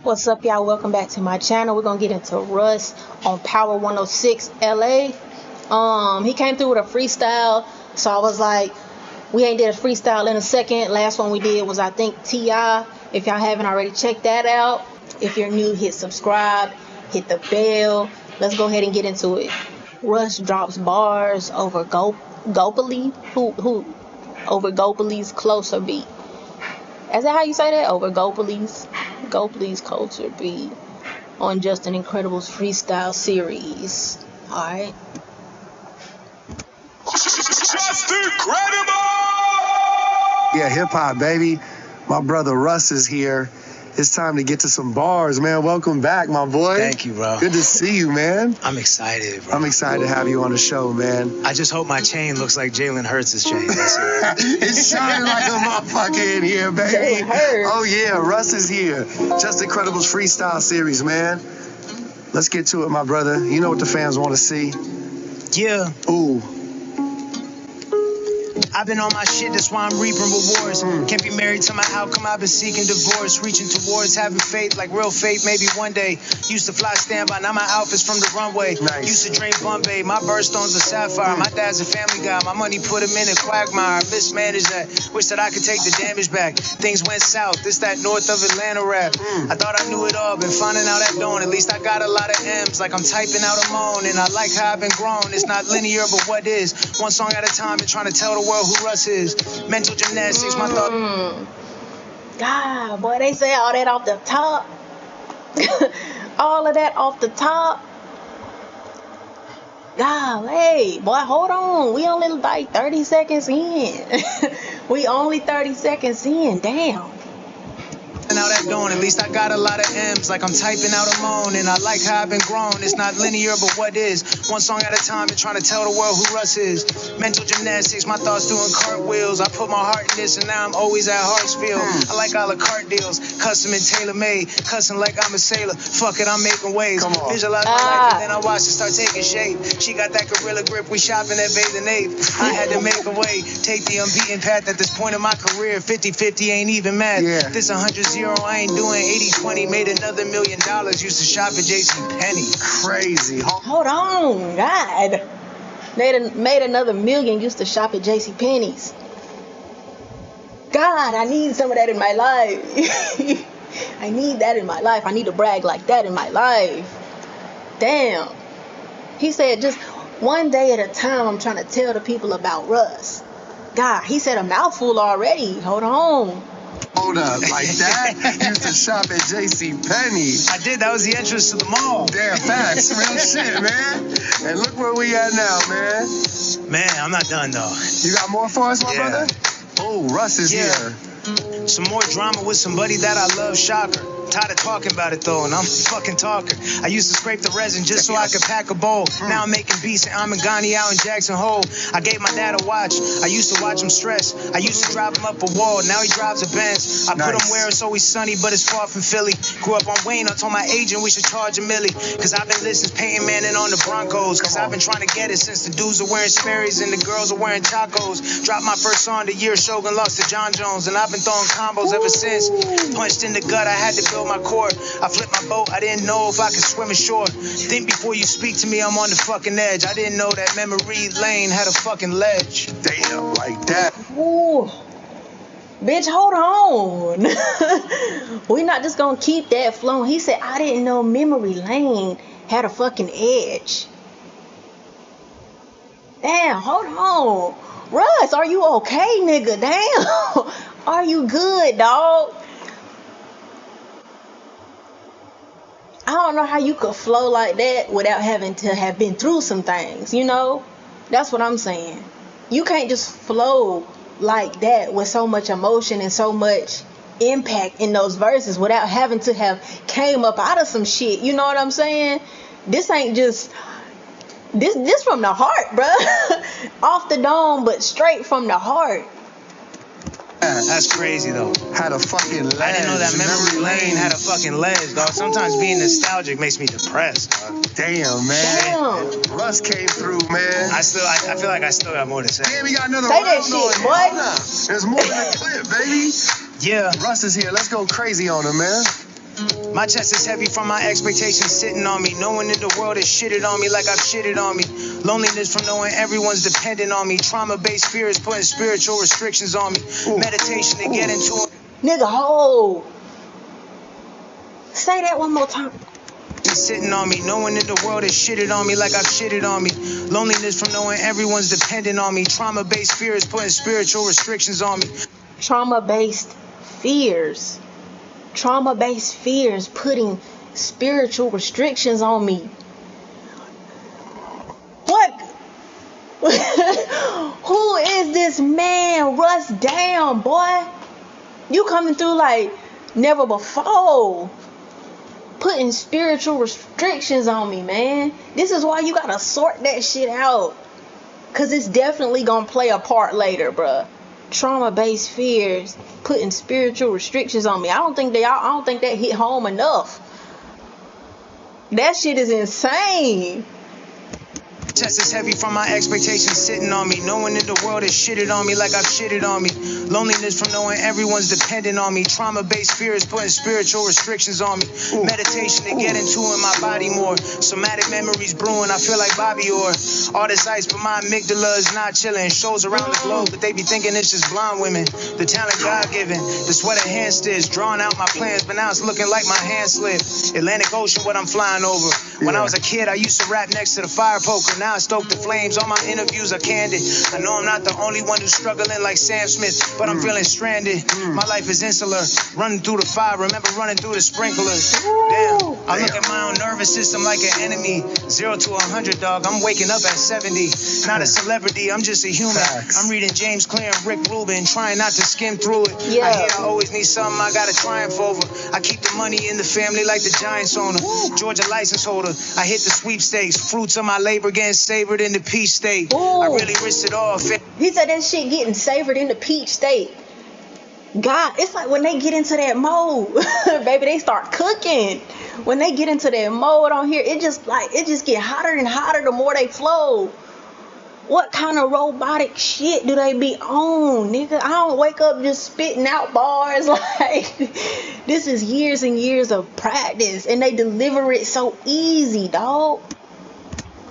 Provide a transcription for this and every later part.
What's up, y'all? Welcome back to my channel. We're gonna get into Russ on Power 106 LA. He came through with a freestyle, so I was like, we ain't did a freestyle in a second. Last one we did was, I think, T.I. If y'all haven't already, checked that out. If you're new, hit subscribe, hit the bell. Let's go ahead and get into it. Russ drops bars over Gopali, who over Gopali's Closer beat. Is that how you say that? Over Gopali's Culture beat on Just an Incredible's freestyle series. Alright. Just Incredible! Yeah, hip hop, baby. My brother Russ is here. It's time to get to some bars, man. Welcome back, my boy. Thank you, bro. Good to see you, man. I'm excited, bro. I'm excited to have you on the show, man. I just hope my chain looks like Jalen Hurts' chain. That's it. It's shining like a motherfucker in here, baby. Oh, yeah, Russ is here. Just Incredible's freestyle series, man. Let's get to it, my brother. You know what the fans want to see. Yeah. Ooh. I've been on my shit, that's why I'm reaping rewards. Can't be married to my outcome, I've been seeking divorce. Reaching towards having faith, like real faith, maybe one day. Used to fly standby, now my outfit's from the runway. Nice. Used to drink Bombay, my birthstone's a sapphire. My dad's a family guy, my money put him in a quagmire. Mismanaged that, wish that I could take the damage back. Things went south, this that north of Atlanta rap. I thought I knew it all, been finding out at dawn. At least I got a lot of M's, like I'm typing out a moan. And I like how I've been grown, it's not linear, but what is? One song at a time and trying to tell the world who Russ is. Mental gymnastics, my thought. God, boy, they say all that off the top. All of that off the top. Golly, boy, hold on. We only like 30 seconds in. We only 30 seconds in. Damn. Now that dawn, at least I got a lot of M's, like I'm typing out a moan. And I like how I've been grown, it's not linear, but what is? One song at a time and trying to tell the world who Russ is. Mental gymnastics, my thoughts doing cartwheels. I put my heart in this and now I'm always at Hartsfield. I like a la carte deals, custom and tailor-made. Cussing like I'm a sailor, fuck it, I'm making waves. Visualize my life and then I watch it start taking shape. She got that gorilla grip, we shopping at Bay the Nave. I had to make a way, take the unbeaten path at this point in my career. 50-50 ain't even math. Yeah. This 100-0, I ain't doing 80-20. Made another $1 million. Used to shop at JCPenney. Crazy. Hold on, God. Made another $1 million. Used to shop at JCPenney's. God, I need some of that in my life. I need that in my life. I need to brag like that in my life. Damn. He said, just one day at a time, I'm trying to tell the people about Russ. God, he said a mouthful already. Hold on. Hold up, like that? Used to shop at JCPenney. I did, that was the entrance to the mall. Damn, facts. Real shit, man. And look where we at now, man. Man, I'm not done though. You got more for us, my brother? Oh, Russ is here. Some more drama with somebody that I love, shocker. Tired of talking about it though, and I'm a fucking talker. I used to scrape the resin just so I could pack a bowl. Now I'm making beats and I'm in Ghani out in Jackson Hole. I gave my dad a watch. I used to watch him stress. I used to drive him up a wall. Now he drives a Benz. I put him where it's always sunny, but it's far from Philly. Grew up on Wayne. I told my agent we should charge a milli. Cause I've been listening, painting Manning on the Broncos. Cause I've been trying to get it since the dudes are wearing Sperry's and the girls are wearing tacos. Dropped my first song the year Shogun lost to John Jones. And I've been throwing combos ever since. Punched in the gut, I had to build my core. I flipped my boat, I didn't know if I could swim ashore. Think before you speak to me, I'm on the fucking edge. I didn't know that memory lane had a fucking ledge. Damn, like that. Ooh. Bitch, hold on. We're not just gonna keep that flowing. He said, I didn't know memory lane had a fucking edge. Damn, hold on. Russ, are you okay, nigga? Damn. Are you good, dog? I don't know how you could flow like that without having to have been through some things, you know? That's what I'm saying. You can't just flow like that with so much emotion and so much impact in those verses without having to have came up out of some shit. You know what I'm saying? This ain't just... This from the heart, bruh. Off the dome, but straight from the heart. That's crazy though. Had a fucking ledge. I didn't know that memory lane had a fucking ledge, dog. Sometimes being nostalgic makes me depressed, dog. Damn, man. Damn. Russ came through, man. I feel like I still got more to say. Damn, we got another Say that round shit, on boy. it. Hold up. There's more in the clip, baby. Yeah. Russ is here. Let's go crazy on him, man. My chest is heavy from my expectations sitting on me. Knowing that the world has shitted on me like I've shitted on me. Loneliness from knowing everyone's dependent on me. Trauma-based fears putting spiritual restrictions on me. Meditation to get into it. Nigga, hold. Say that one more time. Sitting on me, knowing that the world has shitted on me like I've shitted on me. Loneliness from knowing everyone's dependent on me. Trauma-based fears putting spiritual restrictions on me. Trauma-based fears. Trauma-based fears putting spiritual restrictions on me. What? Who is this man? Russ, damn, boy. You coming through like never before. Putting spiritual restrictions on me, man. This is why you gotta sort that shit out. Cause it's definitely gonna play a part later, bruh. Trauma-based fears putting spiritual restrictions on me. I don't think that hit home enough. That shit is insane. Chest is heavy from my expectations sitting on me. Knowing that the world has shitted on me like I've shitted on me. Loneliness from knowing everyone's dependent on me. Trauma-based fears putting spiritual restrictions on me. Meditation to get into in my body more. Somatic memories brewing, I feel like Bobby Orr. All this ice, but my amygdala is not chilling. Shows around the globe, but they be thinking it's just blonde women. The talent God-given, the sweat of hand stitch. Drawing out my plans, but now it's looking like my hand slipped. Atlantic Ocean, what I'm flying over. When I was a kid, I used to rap next to the fire poker. Now I stoke the flames. All my interviews are candid. I know I'm not the only one who's struggling like Sam Smith, but I'm feeling stranded. My life is insular. Running through the fire, remember running through the sprinklers. Damn, I look at my own nervous system like an enemy. 0 to 100, dog. I'm waking up at 70. Not a celebrity, I'm just a human. I'm reading James Clear and Rick Rubin, trying not to skim through it. I hear I always need something I gotta triumph over. I keep the money in the family like the Giants owner. Georgia license holder. I hit the sweepstakes. Fruits of my labor getting savored in the peach state. I really risked it all. He said that shit getting savored in the peach state. God, it's like when they get into that mode, baby, they start cooking. When they get into that mode on here, it just get hotter and hotter the more they flow. What kind of robotic shit do they be on, nigga? I don't wake up just spitting out bars. Like, this is years and years of practice, and they deliver it so easy, dog.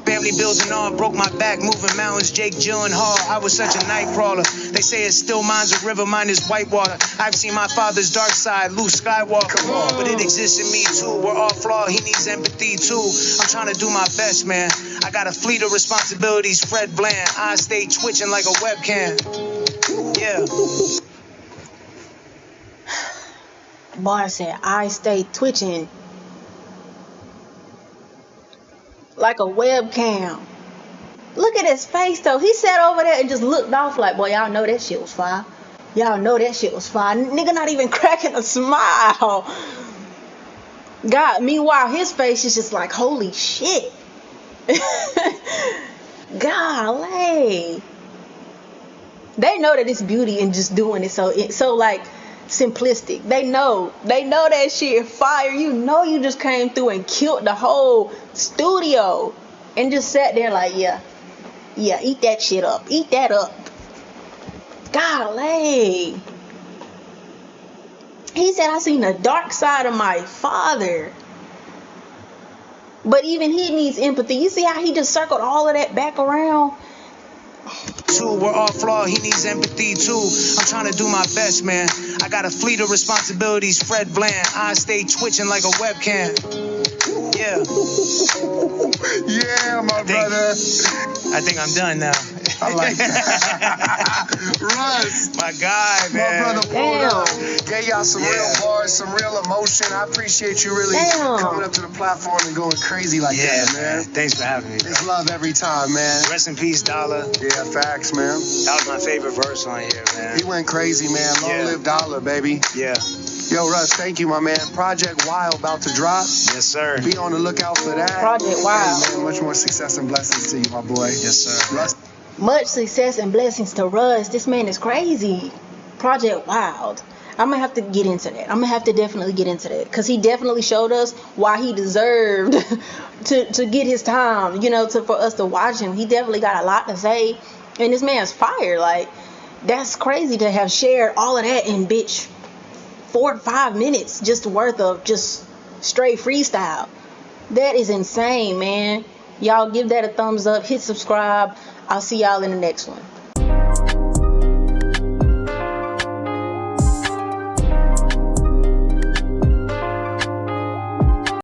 Family bills and all, broke my back moving mountains. Jake Gyllenhaal, I was such a night crawler. They say it still mine's a river, mine is whitewater. I've seen my father's dark side, Luke Skywalker. But it exists in me too. We're all flawed, he needs empathy too. I'm trying to do my best, man. I got a fleet of responsibilities, Fred Bland. I stay twitching like a webcam. Yeah. Boy said, I stay twitching like a webcam. Look at his face though. He sat over there and just looked off like, boy, y'all know that shit was fire. Y'all know that shit was fire. Nigga not even cracking a smile. God, meanwhile, his face is just like, holy shit. Golly. They know that it's beauty in just doing it so like simplistic. They know that shit fire. You know you just came through and killed the whole studio and just sat there like, yeah, eat that shit up. Eat that up. Golly. He said, I seen the dark side of my father. But even he needs empathy. You see how he just circled all of that back around? We're all flawed, he needs empathy too. I'm trying to do my best, man. I got a fleet of responsibilities, Fred Bland. I stay twitching like a webcam. Yeah. Yeah, my brother. I think I'm done now. I like that. Russ. My guy, man. My brother pulled up. Gave y'all some real bars, some real emotion. I appreciate you really coming up to the platform and going crazy like that, man. Thanks for having me, bro. It's love every time, man. Rest in peace, Dollar. Yeah, facts, man. That was my favorite verse on here, man. He went crazy, man. Long live Dollar, baby. Yeah. Yo, Russ, thank you, my man. Project Wild about to drop. Yes, sir. Be on the lookout for that. Project Wild. Hey, man, much more success and blessings to you, my boy. Yes, sir. Russ. Much success and blessings to Russ. This man is crazy. Project Wild. I'm gonna have to get into that. I'm gonna have to definitely get into that because he definitely showed us why he deserved to get his time. You know, for us to watch him. He definitely got a lot to say, and this man's fire. Like, that's crazy to have shared all of that in 4 to 5 minutes just worth of just straight freestyle. That is insane, man. Y'all give that a thumbs up, hit subscribe. I'll see y'all in the next one.